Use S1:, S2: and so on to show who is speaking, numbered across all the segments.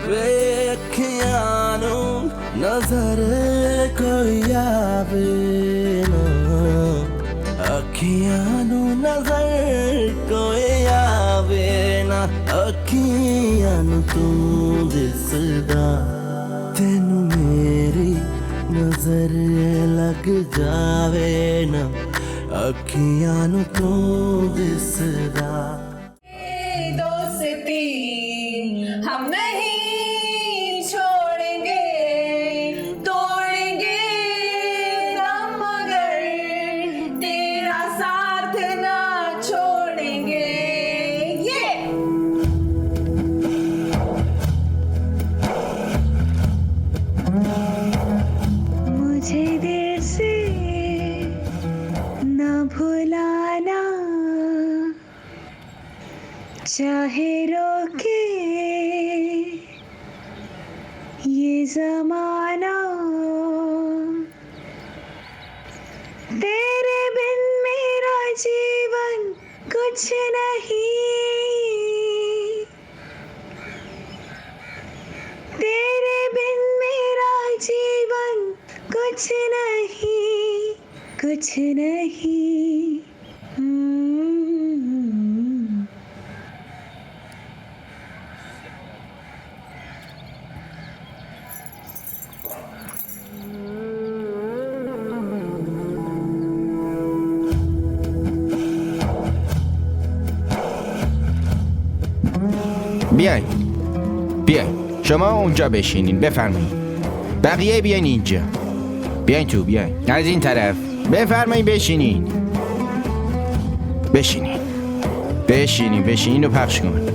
S1: बेखियानू नजर कोई आवे ना अखियानू नजर कोई आवे ना अखियानू तू दिसदा तेनू मेरी नजर लग जावे ना अखियानू तू दिसदा
S2: दोस्ती हम नहीं छोड़ेंगे तोड़ेंगे हम मगर तेरा साथ ना छोड़ेंगे ये मुझे दिल से न भुलाना चाहे रोके ये जमाना तेरे बिन मेरा जीवन कुछ नहीं तेरे बिन मेरा जीवन कुछ नहीं
S3: بیاین شما اونجا بشینین بفرمایید بقیه بیاین اینجا بیاین تو بیاین از این طرف بفرمایید بشینین و پخش کن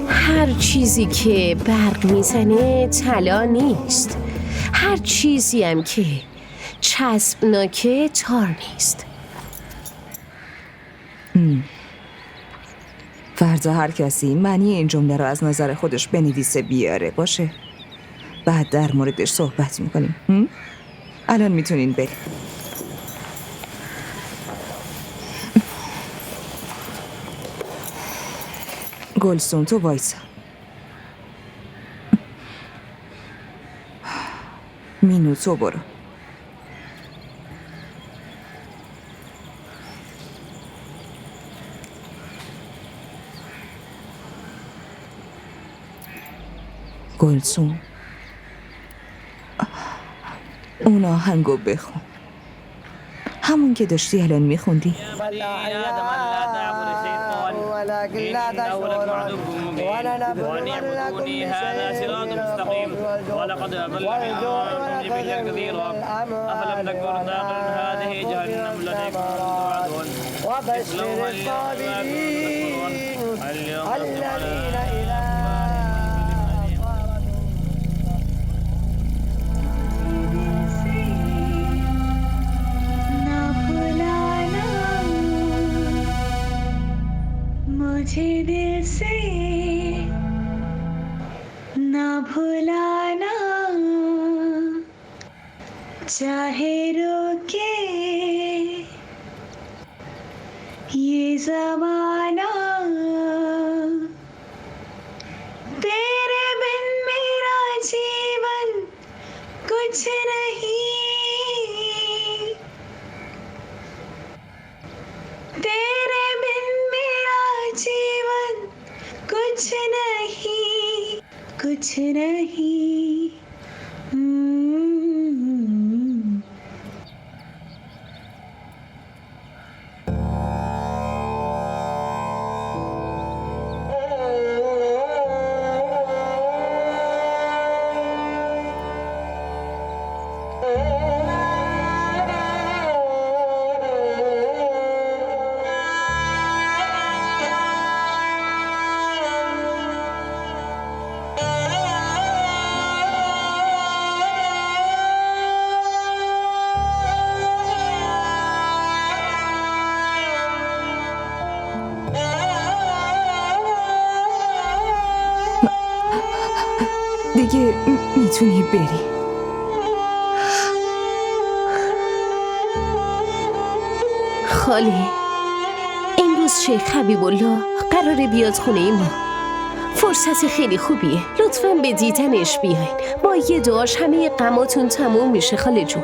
S4: هر چیزی که برق میزنه طلا نیست هر چیزی هم که چسبناکه تار نیست
S5: فردا هر کسی معنی این جمله رو از نظر خودش بنویسه بیاره باشه بعد در موردش صحبت میکنیم الان میتونین بریم گلسون تو وایسا مینو تو برو گلسون اون آهنگو بخون همون که داشتی الان میخوندی
S6: ولكن لا تشعرون ولنبلونكم
S7: هذا صراط مستقيم ولقد أضل منكم جبلا كثيرا أفلم تكونوا تعقلون هذه جهنم التي كنتم توعدون
S6: وبشر الصابرين الذين إذا
S2: मुझे दिल से न भुलाना चाहे रोके ये जमाना तेरे बिन मेरा जीवन कुछ नहीं तेरे बिन मेरा जीवन कुछ नहीं
S5: دیگه میتونی بری.
S4: خاله امروز شیخ حبیب الله قراره بیاد خونه ما. فرصت خیلی خوبیه. لطفاً به دیدنش بیاین. با یه دعاش همه غماتون تموم میشه خاله جون.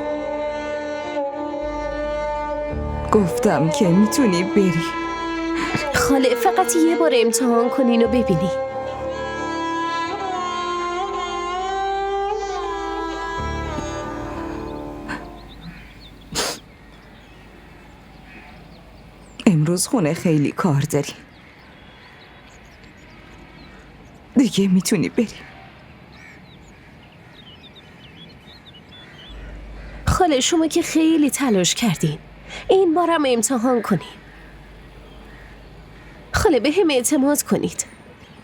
S5: گفتم که میتونی بری.
S4: خاله فقط یه بار امتحان کنین و ببینین.
S5: امروز خونه خیلی کار داری. دیگه میتونی بری.
S4: خاله شما که خیلی تلاش کردین. این بارم امتحان کنین. خاله به هم اعتماد کنید.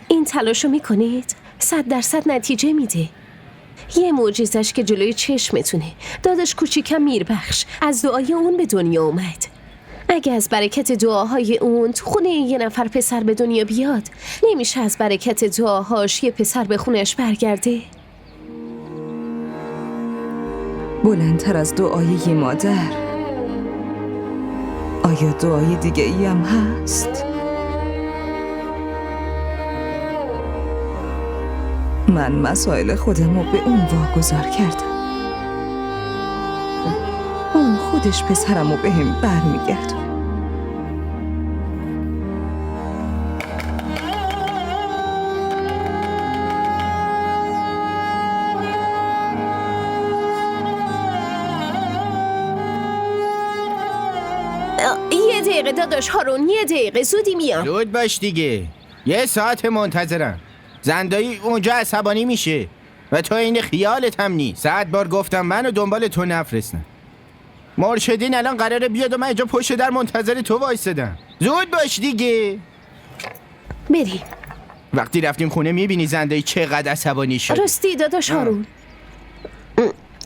S4: این تلاشو میکنید 100% نتیجه میده. یه معجزش که جلوی چشمتونه. داداش کوچیکم میربخش از دعای اون به دنیا اومد. اگه از برکت دعاهای اون تو خونه یه نفر پسر به دنیا بیاد، نمیشه از برکت دعاهاش یه پسر به خونش برگرده؟
S5: بلندتر از دعای یه مادر آیا دعای دیگه ای هم هست؟ من مسائل خودم رو به اون واگذار کردم. اون خودش پسرم رو به هم برمیگرد.
S4: یه دقیقه داداش هارون، یه دقیقه زودی میام.
S3: زود باش دیگه. یه ساعت منتظرم. زندایی اونجا عصبانی میشه و تو این خیالت هم نی. 100 بار گفتم منو دنبال تو نفرستن. مرشدین الان قراره بیاد و من اینجا پشت در منتظر تو وایسادم. زود باش دیگه.
S4: بریم.
S3: وقتی رفتیم خونه میبینی زندایی چقدر عصبانی شد.
S4: راستی داداش هارون،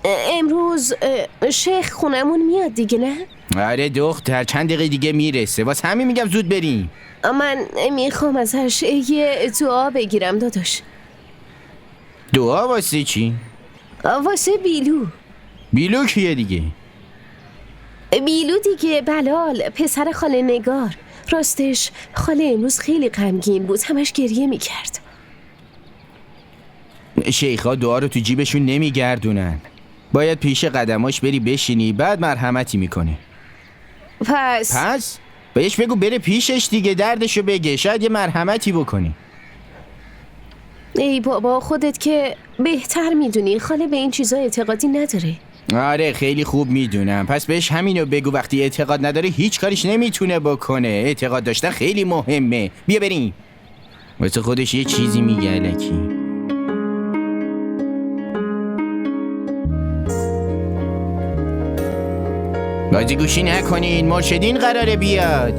S4: امروز شیخ خونمون میاد دیگه نه؟
S3: آره دختر، چند دقیقه دیگه میرسه. واسه همین میگم زود بریم.
S4: من میخوام ازش یه دعا بگیرم داداش.
S3: دعا واسه چی؟
S4: واسه بیلو.
S3: بیلو کیه دیگه؟
S4: بیلو دیگه، بلال، پسر خاله نگار. راستش خاله امروز خیلی غمگین بود، همش گریه میکرد.
S3: شیخا دعا رو تو جیبشون نمیگردونن. باید پیش قدماش بری بشینی، بعد مرحمتی میکنه.
S4: پس؟
S3: بهش بگو بره پیشش دیگه، دردشو بگه، شاید یه مرحمتی بکنی.
S4: ای بابا خودت که بهتر میدونی، خاله به این چیزا اعتقادی نداره.
S3: آره خیلی خوب میدونم. پس بهش همینو بگو، وقتی اعتقاد نداره هیچ کاریش نمیتونه بکنه. اعتقاد داشتن خیلی مهمه. بیا بریم. واسه خودش یه چیزی میگه الکی. بازی گوشی نکنین، مرشدین قراره بیاد.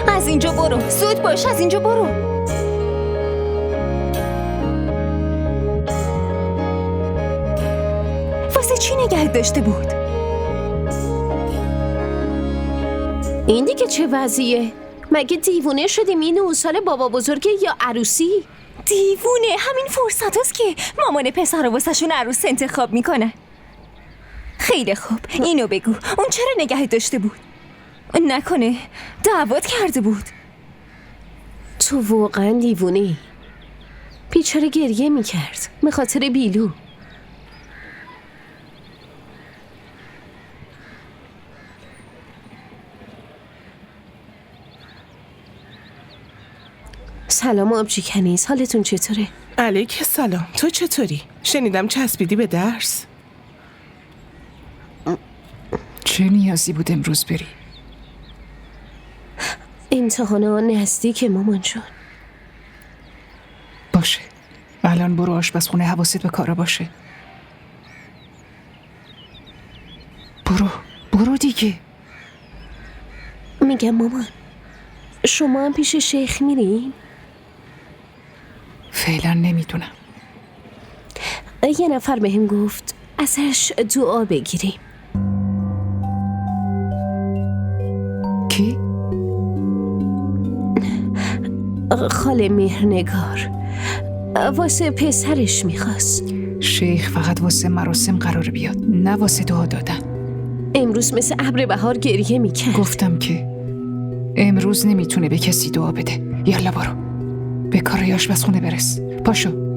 S8: از اینجا برو، زود باش، از اینجا برو. واسه چی نگه داشته بود؟
S4: این دیگه چه وضعیه؟ مگه دیوونه شدیم این اصال بابا بزرگه یا عروسی؟
S8: دیوونه، همین فرصت هست که مامان پسر رو واسه شون عروس انتخاب میکنه. خیلی خوب، اینو بگو، اون چرا نگه داشته بود؟ نکنه دعوت کرده بود؟
S4: تو واقعا دیوونه‌ای. بیچاره گریه میکرد به خاطر بیلو. سلام آبجی کنیز، حالتون چطوره؟
S9: علیک سلام، تو چطوری؟ شنیدم چسبیدی به درس.
S5: چه نیازی بود امروز بری؟
S4: امتحانا نزدیک مامان جون.
S5: باشه، الان برو آشپزخونه، حواست به کارا باشه. برو دیگه.
S4: میگم مامان، شما هم پیش شیخ میرین؟
S5: فعلا نمیدونم.
S4: یه نفر بهم گفت ازش دعا بگیریم. خاله مهرنگار واسه پسرش میخواست.
S10: شیخ فقط واسه مراسم قرار بیاد، نه واسه دعا دادن.
S4: امروز مثل ابر بهار گریه میکرد.
S10: گفتم که امروز نمیتونه به کسی دعا بده. یالا برو به کار آشپزخونه برس. پاشو.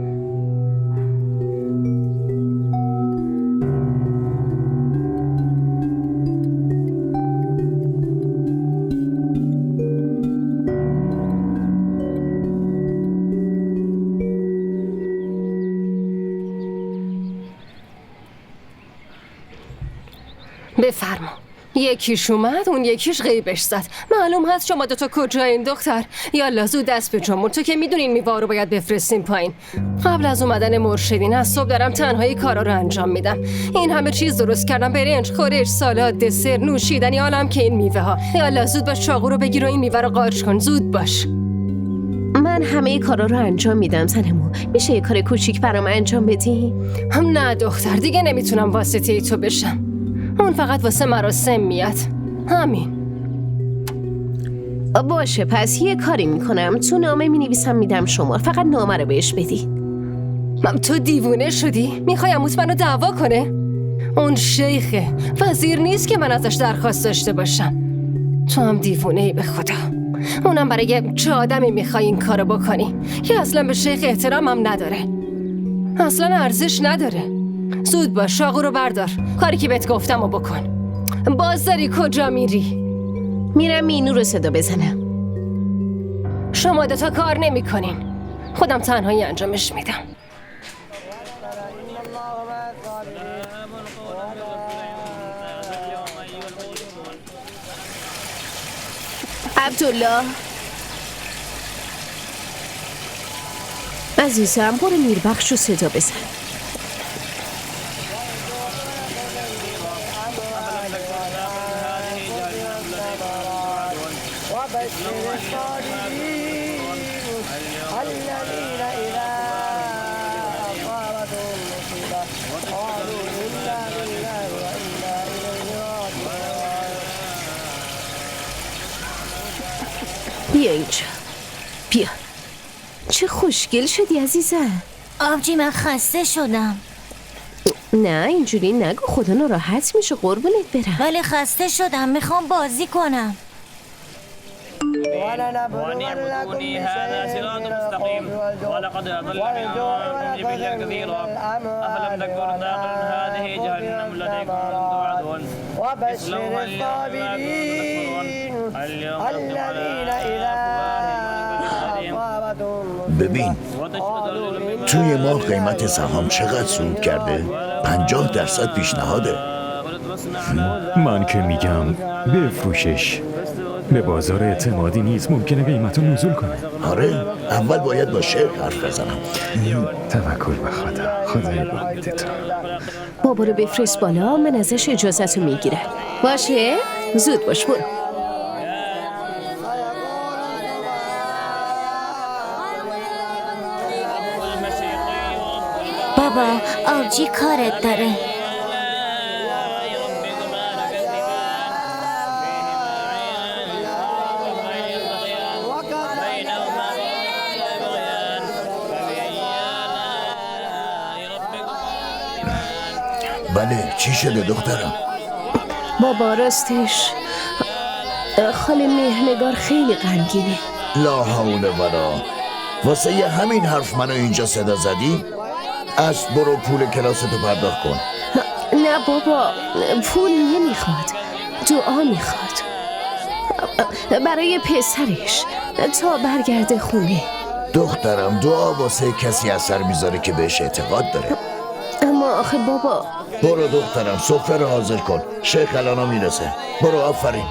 S11: بفرما. یکیش اومد، اون یکیش غیبش زد. معلوم هست شما دوتا کجایین دختر؟ یالا زود دست به جمهور. تو که میدونین میوه رو باید بفرستیم پایین. قبل از اومدن مرشدین از صبح دارم تنهایی کارا رو انجام میدم. این همه چیز درست کردم، برنج، خورش، سالاد، دسر، نوشیدنی، حالم که این میوه ها. یالا زود باش چاقو رو بگیر و این میوه رو قارچ کن. زود باش.
S4: من همه کارا رو انجام میدم زنمو. میشه یه کار کوچیک برام انجام بدی؟
S11: نه دختر، دیگه نمیتونم واسطه ای تو بشم. اون فقط واسه مراسم میاد. همین.
S4: باشه پس یه کاری میکنم. تو نامه مینویسم میدم شما. فقط نامه رو بهش بدی.
S11: تو دیوونه شدی؟ میخوای عموت منو دعوا کنه؟ اون شیخه، وزیر نیست که من ازش درخواست داشته باشم. تو هم دیوونه ای به خدا. اونم برای چه آدمی میخوای این کارو بکنی که اصلا به شیخ احترامم نداره، اصلا ارزش نداره. زود باش، چاقو رو بردار، کاری که بهت گفتم رو بکن. باز داری کجا میری؟
S4: میرم مینو رو صدا بزنم.
S11: شما دوتا کار نمی کنین، خودم تنهایی انجامش میدم.
S4: عبدالله عزیزم، برو میربخش رو صدا بزن. بیا اینجا، بیا. چه خوشگل شدی عزیزم.
S12: آبجی من خسته شدم.
S4: نه اینجوری نگو، خدا ناراحت میشه. قربونت برم.
S12: ولی خسته شدم، میخوام بازی کنم.
S7: ونعبدوني هذا صراط مستقيم ولقد أضل منكم جبلا كثيرا أفلم تكونوا تعقلون هذه جهنم التي كنتم توعدون اصلوها اليوم
S13: ببین توی ما قیمت سهام چقدر صعود کرده؟ 50% پیشنهاده.
S14: من که میگم بفروشش. به بازار اعتمادی نیز ممکنه قیمت رو نزول کنه.
S13: آره، اول باید با شیخ حرف بزنم.
S14: توکل به خدای بابت تو.
S4: بابا رو بفرست بالا، من ازش اجازت رو میگیرم. باشه؟ زود باش، برو.
S12: بابا آبجی کارت داره.
S13: بله، چی شده دخترم؟
S4: بابا راستش خاله مهرنگار خیلی غمگینه.
S13: لا حول ولا. واسه یه همین حرف منو اینجا صدا زدی؟ از برو پول کلاستو پرداخت کن.
S4: نه بابا، پول نمیخواد، دعا میخواد برای پسرش تا برگرده خونه.
S13: دخترم دعا واسه کسی اثر میذاره که بهش اعتقاد داره.
S4: اما آخه بابا.
S13: برو دخترم، سفره رو حاضر کن، شیخ الانا میرسه. برو، آفرین.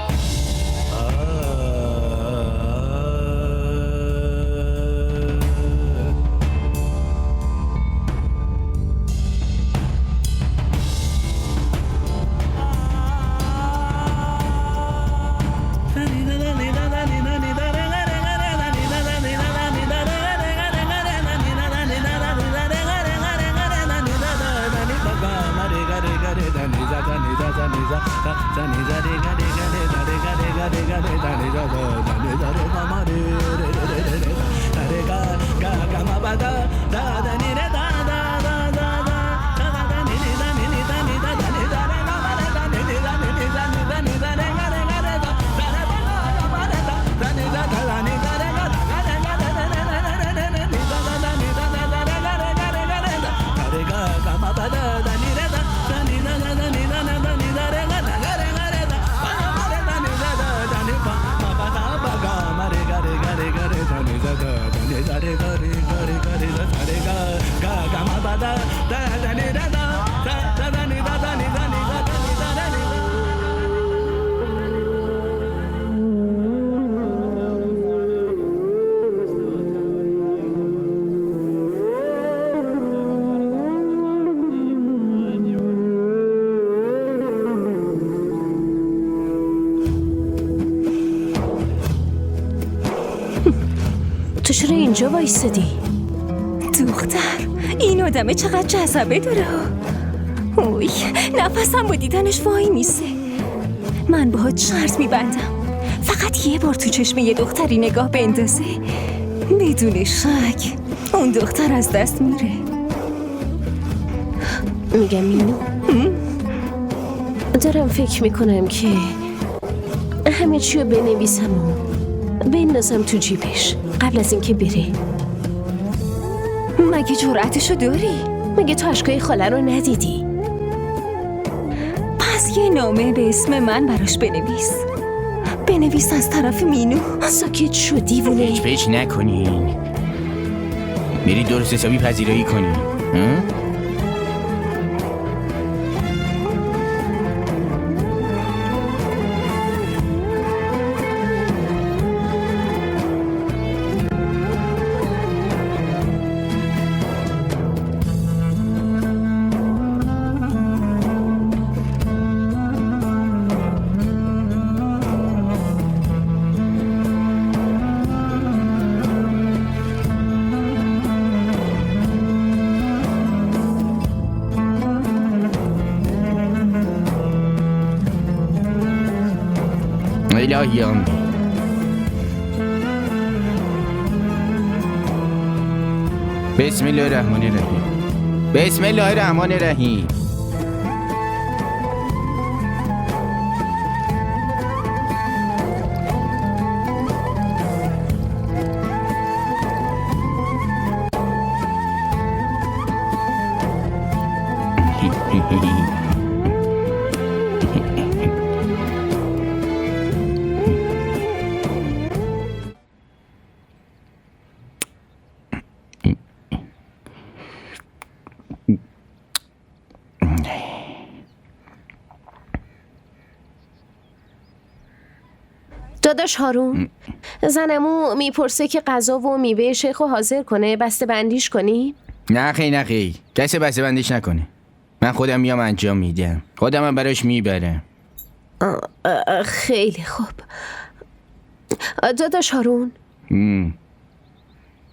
S4: تو چرا اینجا وایستدی؟
S8: دختر این آدمه چقدر جذبه داره. اوی نفسم با دیدنش وای میسه. من باهات شرط میبندم فقط یه بار تو چشم یه دختری نگاه بندازه، بدون شک اون دختر از دست میره.
S4: میگم مینو، دارم فکر میکنم که همه چی رو بنویسم و بندازم تو جیبش قبل از اینکه بره.
S8: مگه جرأتشو داری؟
S4: مگه تو اشکای خاله رو ندیدی؟
S8: پس یه نامه به اسم من براش بنویس از طرف مینو.
S4: ساکت شو دیوونه.
S3: پیچ نکنین، میری درست حسابی پذیرایی کنی. الهی آمین. بسم الله الرحمن الرحیم. بسم الله الرحمن الرحیم.
S4: داداش هارون، زنمو میپرسه که غذا و میوه شیخو حاضر کنه، بسته بندیش کنی؟
S3: نه خیلی کسی بسته بندیش نکنه، من خودم میام انجام میدم، خودم هم براش میبرم.
S4: خیلی خوب داداش هارون.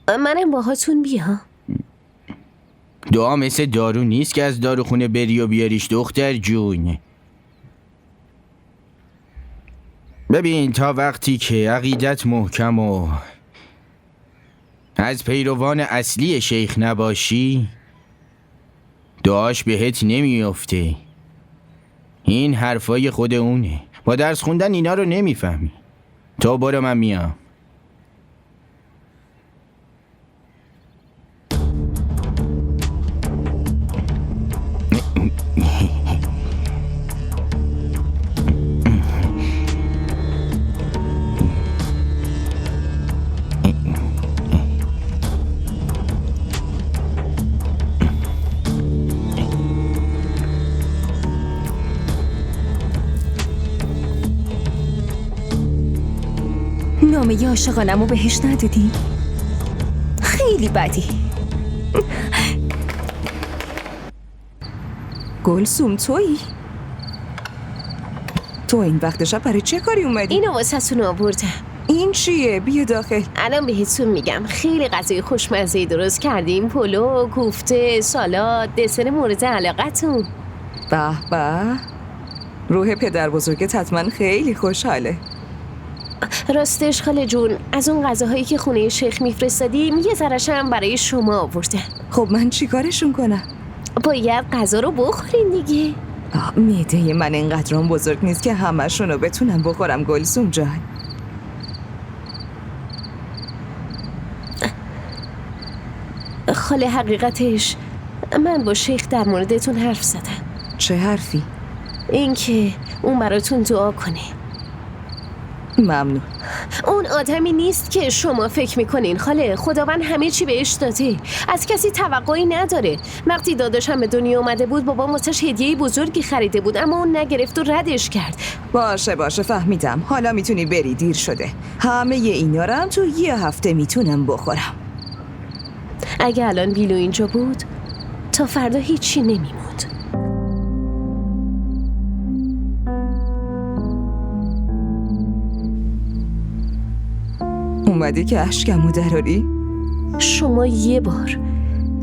S4: منم باهاتون بیام.
S3: دعا مثل دارو نیست که از داروخونه بری و بیاریش دختر جون. ببین تا وقتی که عقیدت محکم و از پیروان اصلی شیخ نباشی دعاش بهت نمیافته. این حرفای خود اونه، با درس خوندن اینا رو نمیفهمی. تو برو من میام.
S8: نامه عاشقانمو بهش ندادی؟ خیلی بدی.
S5: گلسوم تویی؟ تو این وقت شب برای چه کاری اومدی؟
S4: اینو واسه‌تون آوردم.
S5: این چیه؟ بیا داخل.
S4: الان بهتون میگم. خیلی غذای خوشمزه درست کردیم، پلو، کوفته، سالاد، دسر مورد علاقتون.
S5: به به، روح پدر بزرگت حتما خیلی خوشحاله.
S4: راستش خاله جون، از اون غذاهایی که خونه شیخ میفرستادیم یه ذره‌ش هم برای شما آوردم.
S5: خب من چی کارشون کنم؟
S4: باید غذا رو بخورین دیگه.
S5: معده من اینقدرام بزرگ نیست که همه‌شون رو بتونم بخورم گلسوم جان.
S4: خاله حقیقتش من با شیخ در موردتون حرف زدم.
S5: چه حرفی؟
S4: اینکه اون براتون دعا کنه.
S5: ممنون.
S4: اون آدمی نیست که شما فکر میکنین خاله. خداوند همه چی بهش داده، از کسی توقعی نداره. وقتی داداشم به دنیا اومده بود بابا واسش هدیه بزرگی خریده بود، اما اون نگرفت و ردش کرد.
S5: باشه فهمیدم. حالا میتونی بری، دیر شده. همه اینا رو هم تو یه هفته میتونم بخورم.
S4: اگه الان بیلو اینجا بود تا فردا هیچی نمیموند.
S5: اومدی که اشکمو دراری؟
S4: شما یه بار،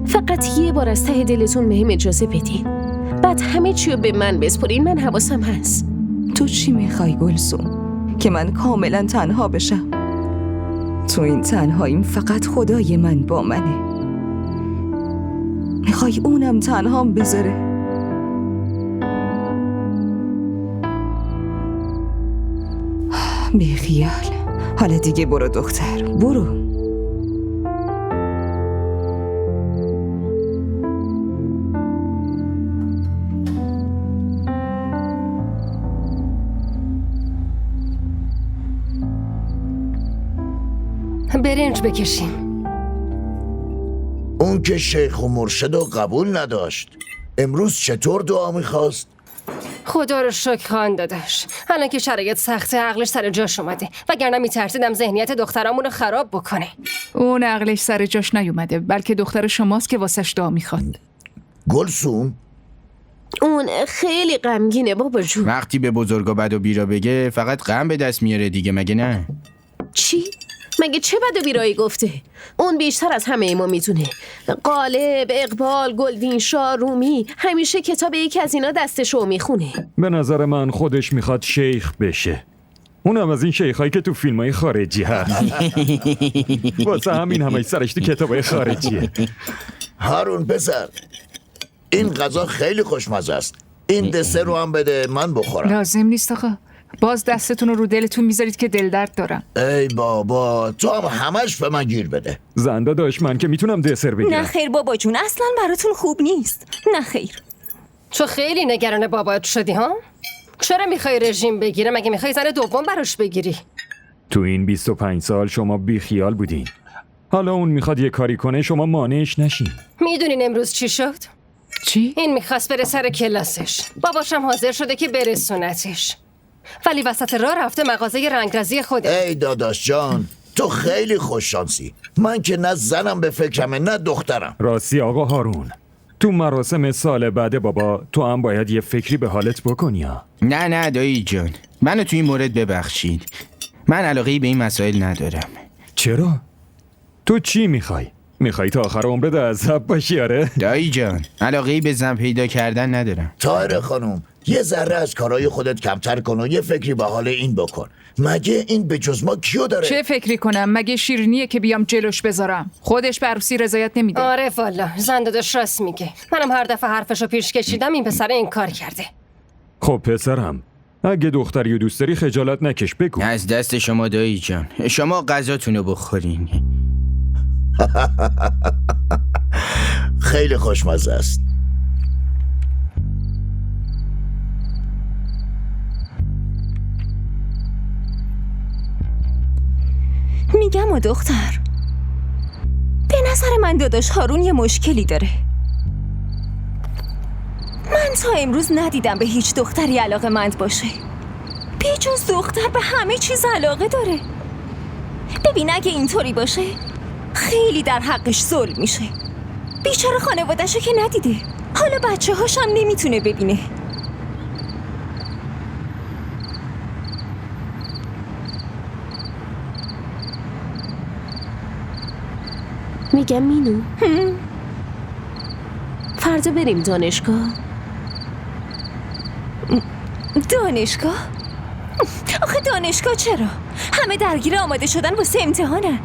S4: فقط یه بار از ته دلتون بهم اجازه بدین، بعد همه چی رو به من بسپرین. من حواسم هست.
S5: تو چی میخوای گلسوم؟ که من کاملا تنها بشم؟ تو این تنهاییم فقط خدای من با منه. میخوای اونم تنهام بذاره؟ بیخیال. حالا دیگه برو دختر، برو.
S11: برنج بکشیم.
S13: اون که شیخ و مرشد رو قبول نداشت. امروز چطور دعا میخواست؟
S11: خدا رو شکر خان داداش، الان که شرایط سخته عقلش سر جاش اومده، وگرنه میترسیدم ذهنیت دخترامون رو خراب بکنه.
S10: اون عقلش سر جاش نیومده، بلکه دختر شماست که واسش دعا میخواد.
S13: گلسوم
S4: اون خیلی غمگینه بابا جون.
S3: وقتی به بزرگا بد و بیرا بگه فقط غم به دست میاره دیگه، مگه نه؟
S4: چی؟ مگه چه بد و بیرایی گفته؟ اون بیشتر از همه ما میدونه. غالب، اقبال، گلدینشاه، رومی همیشه کتاب یکی از اینا دستشو میخونه.
S14: به نظر من خودش میخواد شیخ بشه، اونم از این شیخایی که تو فیلمای خارجی هست. واسه همین همه سرش تو کتابای خارجیه.
S13: هارون پسر، این غذا خیلی خوشمزه است. این دسر رو هم بده من بخورم.
S10: لازم نیست آقا، باز دستتون رو دلتون میذارید که دل درد دارم.
S13: ای بابا، تو هم همش به من گیر بده.
S14: زنده داشت من که میتونم دسر بگیرم.
S8: نه خیر بابا جون، اصلا براتون خوب نیست. نه خیر.
S11: تو خیلی نگران بابات شدی ها؟ چرا میخوای رژیم بگیره؟ مگه میخوای زن دوم براش بگیری؟
S14: تو این 25 سال شما بیخیال بودین، حالا اون میخواد یه کاری کنه شما مانعش نشین.
S11: میدونین امروز چی شد؟
S10: چی؟
S11: این میخواست بره سر کلاسش، باباشم حاضر شده که برسونتش، ولی وسط راه رفته مغازه رنگرزی خوده.
S13: ای داداش جان، تو خیلی خوششانسی. من که نه زنم به فکرمه نه دخترم.
S14: راستی آقا هارون، تو مراسم سال بعد بابا تو هم باید یه فکری به حالت بکنی ها.
S3: نه دایی جان، منو تو این مورد ببخشید. من علاقه‌ای به این مسائل ندارم.
S14: چرا؟ تو چی میخوای؟ میخوای تا آخر عمرت عذاب باشی؟ آره
S3: دایی جان، علاقه‌ای به زن پیدا کردن ندارم.
S13: طاهره خانم، یه ذره از کارهای خودت کمتر کن و یه فکری به حال این بکن. مگه این به جز ما کیو داره؟
S10: چه فکری کنم؟ مگه شیرینیه که بیام جلوش بذارم؟ خودش به عروسی رضایت نمیده.
S11: آره والا، زن داداش راست میگه. منم هر دفعه حرفشو پیش کشیدم این پسر این کار کرده.
S14: خب پسرم، اگه دختری و دوست داری خجالت نکش، بگو.
S3: از دست شما دایی جان، شما غذاتونو بخورین.
S13: خیلی خوشمزه است.
S8: میگم و دختر، به نظر من داداش هارون یه مشکلی داره. من تا امروز ندیدم به هیچ دختری علاقه‌مند باشه. بیجز دختر به همه چیز علاقه داره. ببین اگه اینطوری باشه خیلی در حقش ظلم میشه. بیچاره خانواده‌شو که ندیده، حالا بچه هاش هم نمیتونه ببینه.
S4: میگم مینو، فردا بریم دانشگاه.
S8: دانشگاه؟ آخه دانشگاه چرا؟ همه درگیر آماده شدن واسه امتحانه.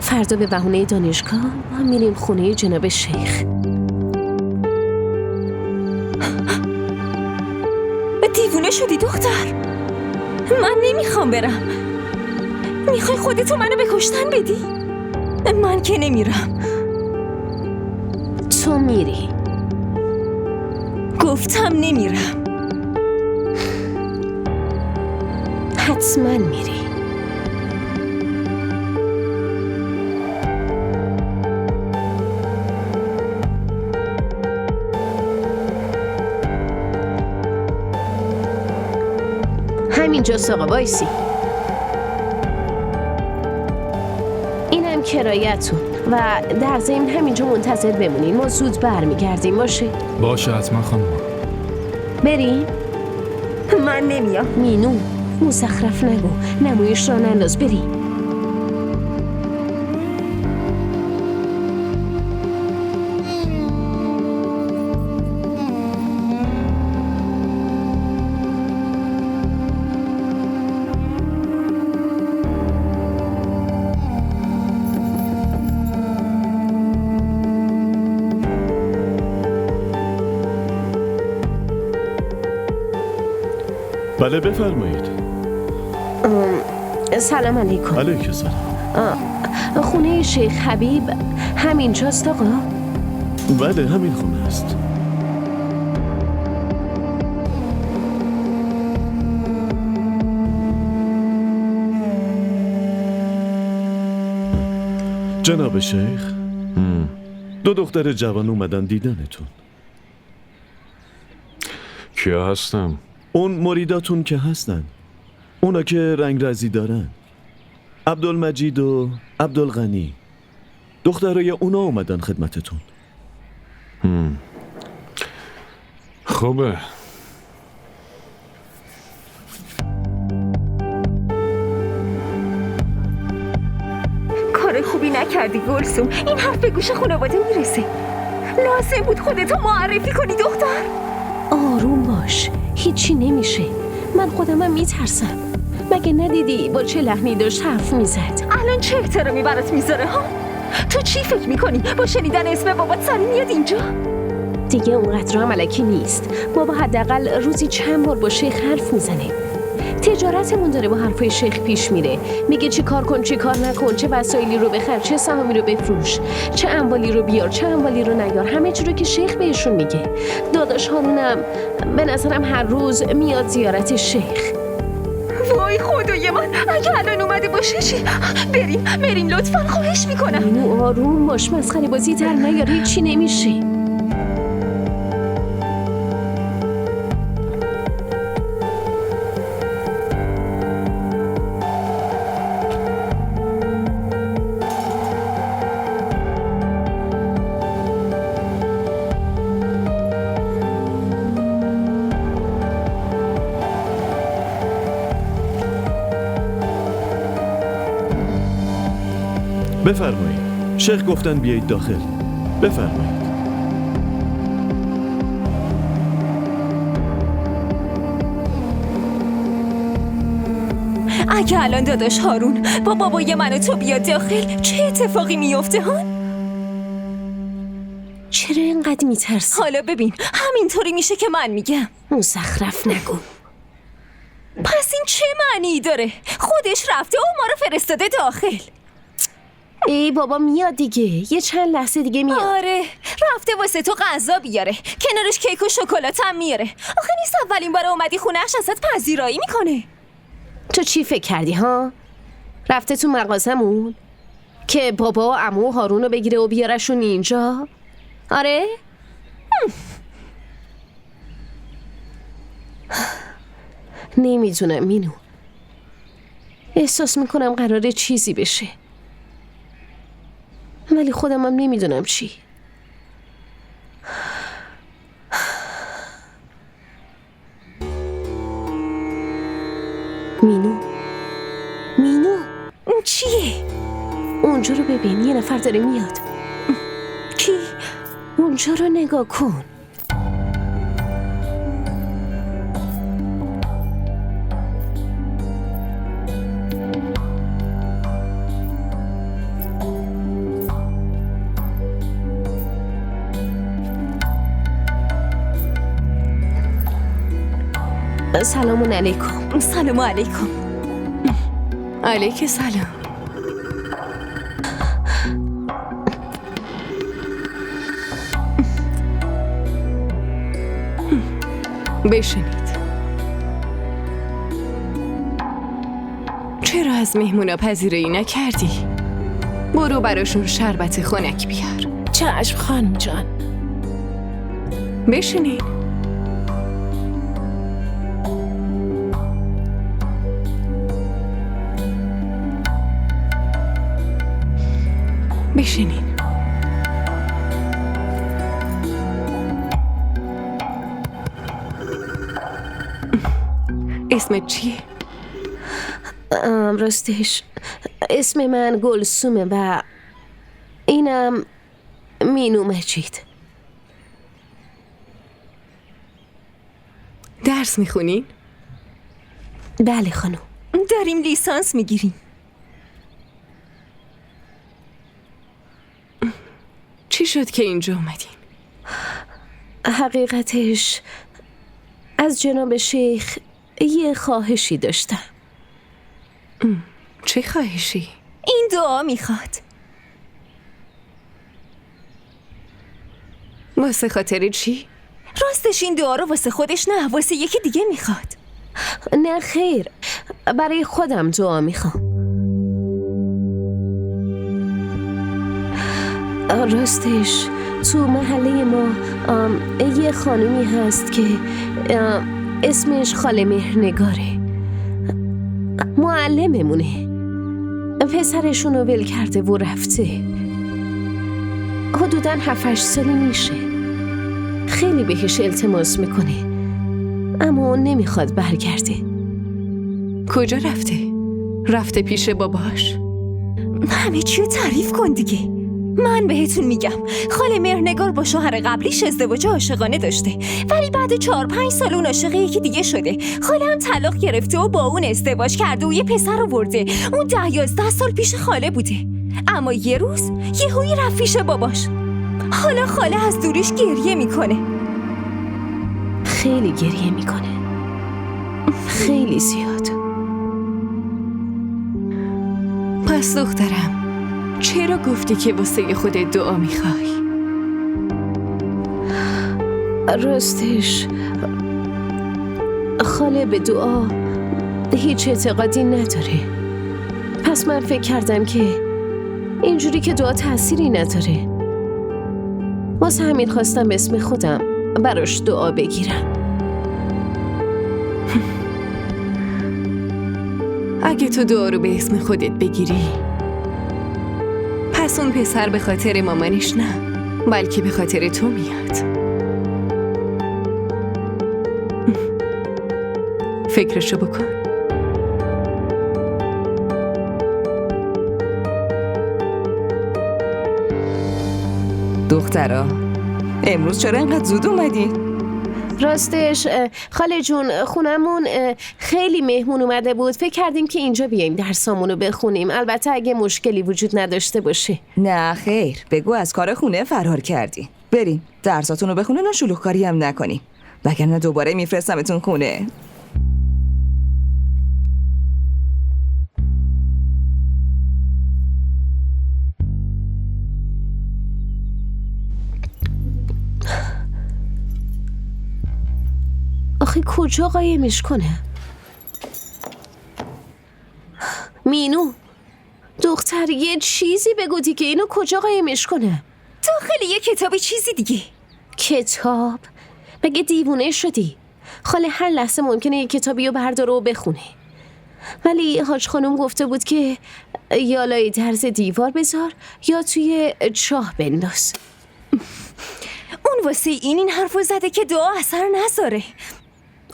S4: فردا به بهونه دانشگاه ما میریم خونه جناب شیخ.
S8: دیوونه شدی دختر؟ من نمیخوام برم. میخوای خودتو منو به کشتن بدی؟ من که نمیرم.
S4: تو میری.
S8: گفتم نمیرم.
S4: حتما میری. اینجاست آقا وایسی. اینم کرایتون و در ضمن همینجا منتظر بمونین. ما زود برمیگردیم باشه؟
S15: باشه حتما خانم.
S4: بریم؟
S8: من نمیام.
S4: مینو مزخرف نگو، نمایش را ننداز، بریم.
S16: بله بفرمایید.
S4: سلام علیکم.
S16: علیکم سلام.
S4: خونه شیخ حبیب همینجاست آقا؟
S16: بله همین خونه است. جناب شیخ، دو دختر جوان اومدن دیدنتون.
S14: کیا هستم؟
S16: اون مریداتون که هستن، اونا که رنگ رزی دارن، عبدالمجید و عبدالغنی، دخترای اونا اومدن خدمتتون.
S14: خوبه.
S8: کار خوبی نکردی گلسوم. این حرف به گوش خانواده میرسه. لازم بود خودتو معرفی کنی دختر.
S4: آروم باش، هیچی نمیشه. من خودمم میترسم. مگه ندیدی با چه لحنی داشت حرف میزد؟
S8: الان چه احترامی برات میذاره ها؟ تو چی فکر میکنی؟ با شنیدن اسم بابات سری میاد اینجا؟
S4: دیگه اونقدر هم الکی نیست. بابا حداقل روزی چند بار با شیخ حرف میزنه. تجارتمون داره با حرفای شیخ پیش میره. میگه چی کار کن چی کار نکن، چه وسایلی رو بخر، چه سهامی رو بفروش، چه اموالی رو بیار، چه اموالی رو نیار، همه چی رو که شیخ بهشون میگه. داداش هارونم به نظرم هر روز میاد زیارت شیخ.
S8: وای خدای من، اگه الان اومده باشه چی؟ بریم لطفا، خواهش میکنم.
S4: اینو آروم باش، مسخره بازی در نیار، هیچی نمیشه.
S16: بفرمایید. شیخ گفتن بیایید داخل. بفرمایید.
S8: اگه الان داداش هارون با بابای من و تو بیاد داخل، چه اتفاقی میفته ها؟
S4: چرا اینقدر میترسی؟
S8: حالا ببین، همینطوری میشه که من میگم.
S4: مزخرف نگو.
S8: پس این چه معنی داره؟ خودش رفته و ما رو فرستاده داخل.
S4: ای بابا میاد دیگه، یه چند لحظه دیگه میاد.
S8: آره، رفته واسه تو غذا بیاره، کنارش کیک و شکلات هم میاره. آخه نیست اولین بار اومدی خونه‌اش ازت پذیرایی میکنه.
S4: تو چی فکر کردی ها؟ رفته تو مغازمون که بابا و عمو هارون رو بگیره و بیارشون اینجا؟ آره؟ نمیدونم مینو، احساس میکنم قراره چیزی بشه، ولی خودم هم نمیدونم چی. مینو
S8: اون چیه؟
S4: اونجا رو ببین، یه نفر داره میاد.
S8: کی؟
S4: اونجا رو نگاه کن. سلام علیکم.
S8: سلام علیکم.
S11: علیک سلام. بشینید. چرا از مهمونا پذیرایی نکردی؟ برو براشون شربت خنک بیار.
S4: چشم خانم جان.
S11: بشینید. بشینین. اسمت چیه؟
S4: راستش اسم من گلسومه و اینم مینو مجید.
S11: درس میخونین؟
S4: بله خانم.
S8: داریم لیسانس میگیریم.
S11: چی شد که اینجا اومدین؟
S4: حقیقتش از جناب شیخ یه خواهشی داشتم.
S11: چه خواهشی؟
S8: این دعا میخواد.
S11: واسه خاطر چی؟
S8: راستش این دعا رو واسه خودش نه، واسه یکی دیگه میخواد.
S4: نه خیر، برای خودم دعا میخوام. راستش تو محله ما یه خانومی هست که اسمش خاله مهرنگاره. معلممونه. پسرشون رو ول کرده و رفته. حدوداً 7-8 سالی میشه. خیلی بهش التماس میکنه اما اون نمیخواد برگرده.
S11: کجا رفته؟ رفته پیش باباش؟
S8: همه چیو تعریف کن دیگه. من بهتون میگم خاله مهرنگار با شوهر قبلیش ازدواج عاشقانه داشته، ولی بعد 4-5 سال اون عاشق یکی دیگه شده. خاله هم طلاق گرفته و با اون ازدواج کرده و یه پسر آورده. اون 10-11 سال پیش خاله بوده، اما یه روز یهویی رفت پیش باباش. حالا خاله از دوریش گریه میکنه.
S4: خیلی گریه میکنه، خیلی زیاد.
S11: پس دخترم چرا گفتی که واسه خودت دعا میخوای؟
S4: راستش خاله به دعا هیچ اعتقادی نداره. پس من فکر کردم که اینجوری که دعا تأثیری نداره، واسه همین خواستم به اسم خودم براش دعا بگیرم.
S11: اگه تو دعا رو به اسم خودت بگیری، پس اون پسر به خاطر مامانش نه، بلکه به خاطر تو میاد. فکرشو بکن.
S5: دخترا امروز چرا اینقدر زود اومدین؟
S4: راستش خاله جون خونمون خیلی مهمون اومده بود. فکر کردیم که اینجا بیاییم درسامونو بخونیم، البته اگه مشکلی وجود نداشته باشه.
S5: نه خیر، بگو از کار خونه فرار کردی. برین درساتونو بخونین و شلوغکاری هم نکنین، وگرنه دوباره میفرستمتون خونه.
S4: آخه کجا قایمش کنه؟ مینو دختر یه چیزی بگو دیگه، اینو کجا قایمش کنه؟
S8: داخل یه کتابی چیزی دیگه.
S4: کتاب؟ مگه دیوونه شدی؟ خاله هر لحظه ممکنه یه کتابی رو برداره و بخونه، ولی حاج خانم گفته بود که یا لای درز دیوار بذار یا توی چاه بنداز.
S8: اون واسه این حرفو زده که دعا اثر نذاره.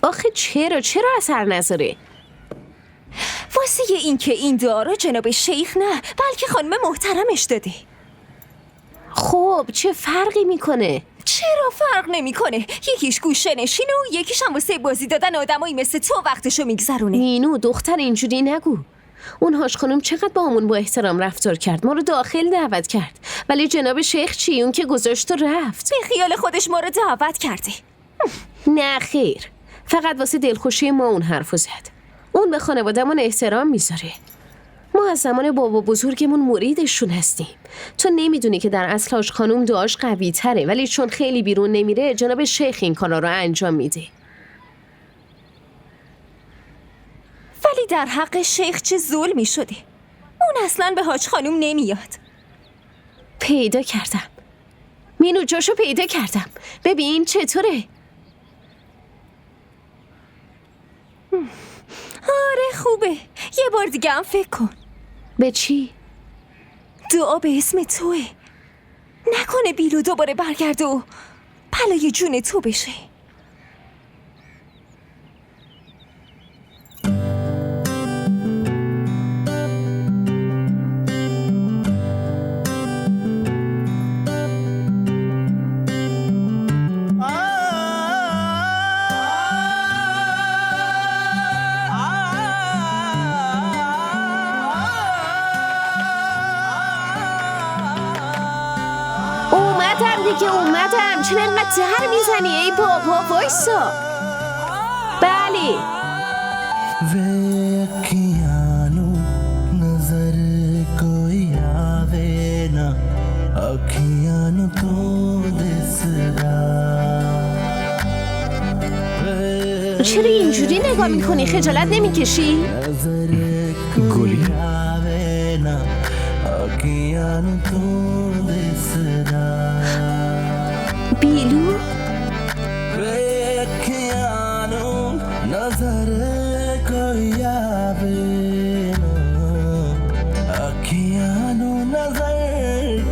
S4: آخه چرا اثر نذاره؟
S8: واسه این که این دعا رو جناب شیخ نه بلکه خانم محترمش داده.
S4: خب چه فرقی میکنه؟
S8: چرا فرق نمیکنه؟ یکیش گوشه نشینه و یکیش هم واسه بازی دادن آدمایی مثل تو وقتشو میگذرونه.
S4: مینو دختر اینجوری نگو. اون حاج خانم چقدر با همون با احترام رفتار کرد، ما رو داخل دعوت کرد، ولی جناب شیخ چی؟ اون که گذاشت و رفت.
S8: به خیال خودش ما رو دعوت کرده.
S4: نه خیر، فقط واسه دلخوشی ما اون حرفو زد. اون به خانواده‌مون احترام میذاره. ما از زمان بابا بزرگمون مریدشون هستیم. تو نمیدونی که در اصل حاج خانم دعاش قوی تره، ولی چون خیلی بیرون نمیره جناب شیخ این کارا رو انجام میده.
S8: ولی در حق شیخ چه ظلمی شده. اون اصلاً به حاج خانم نمیاد.
S4: پیدا کردم مینو، جاشو پیدا کردم. ببین چطوره.
S8: آره خوبه. یه بار دیگه هم فکر کن.
S4: به چی؟
S8: دعا به اسم توه. نکنه بیلو دوباره برگرده و بلای جون تو بشه.
S4: اومدم. چرا انقدر زهر میزنی ای بابا؟ وایسا. بله.
S1: वेखियानो नजर कोई आवे ना अखियानो तो दिसदा
S4: چرا اینجوری نگاه میکنی؟ خجالت نمیکشی؟
S14: گلی
S4: بیلو؟
S1: नजर कोई आवे ना अखियानो नजर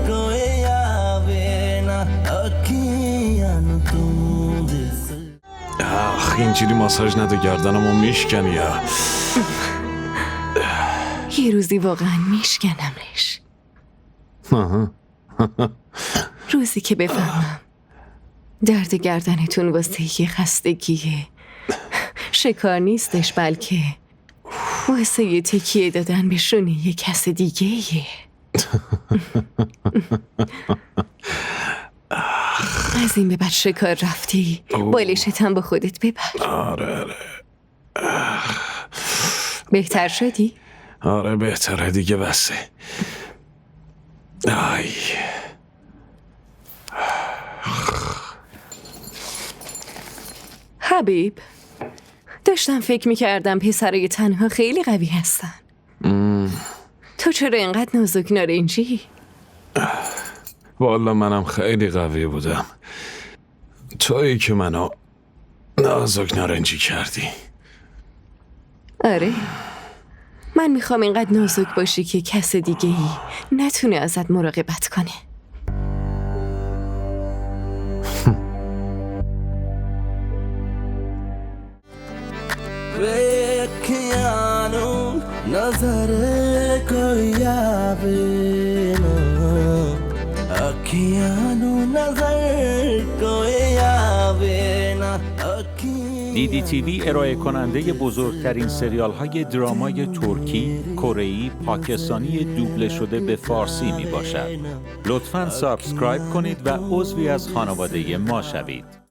S1: कोई आवे ना अखियानो तो
S16: آخ اینجوری ماساژ نده، گردنمو میشکنی یا
S11: یه روزی واقعا میشکنمش. روزی که بفهمم درد گردنتون واسه یه خستگیه، شکار نیستش، بلکه واسه یه تکیه دادن به شونه یه کس دیگه یه. از این به بعد شکار رفتی بالشتم با خودت ببر.
S16: آره
S11: بهتر شدی؟
S16: آره بهتره دیگه، بسه. آی
S11: حبیب، داشتم فکر میکردم پسرای تنها خیلی قوی هستن. تو چرا اینقدر نازک نارنجی؟
S16: والا منم خیلی قوی بودم، تویی که منو نازک نارنجی کردی.
S11: آره، من میخوام اینقدر نازک باشی که کس دیگه ای نتونه ازت مراقبت کنه.
S1: वेखियानो नजर कोई आवे ना अखियानो नजर कोई आवे ना
S15: DDTV ارائه کننده بزرگترین سریال های درامای ترکی، کره‌ای، پاکستانی دوبله شده به فارسی می باشد. لطفاً سابسکرایب کنید و عضوی از خانواده ما شوید.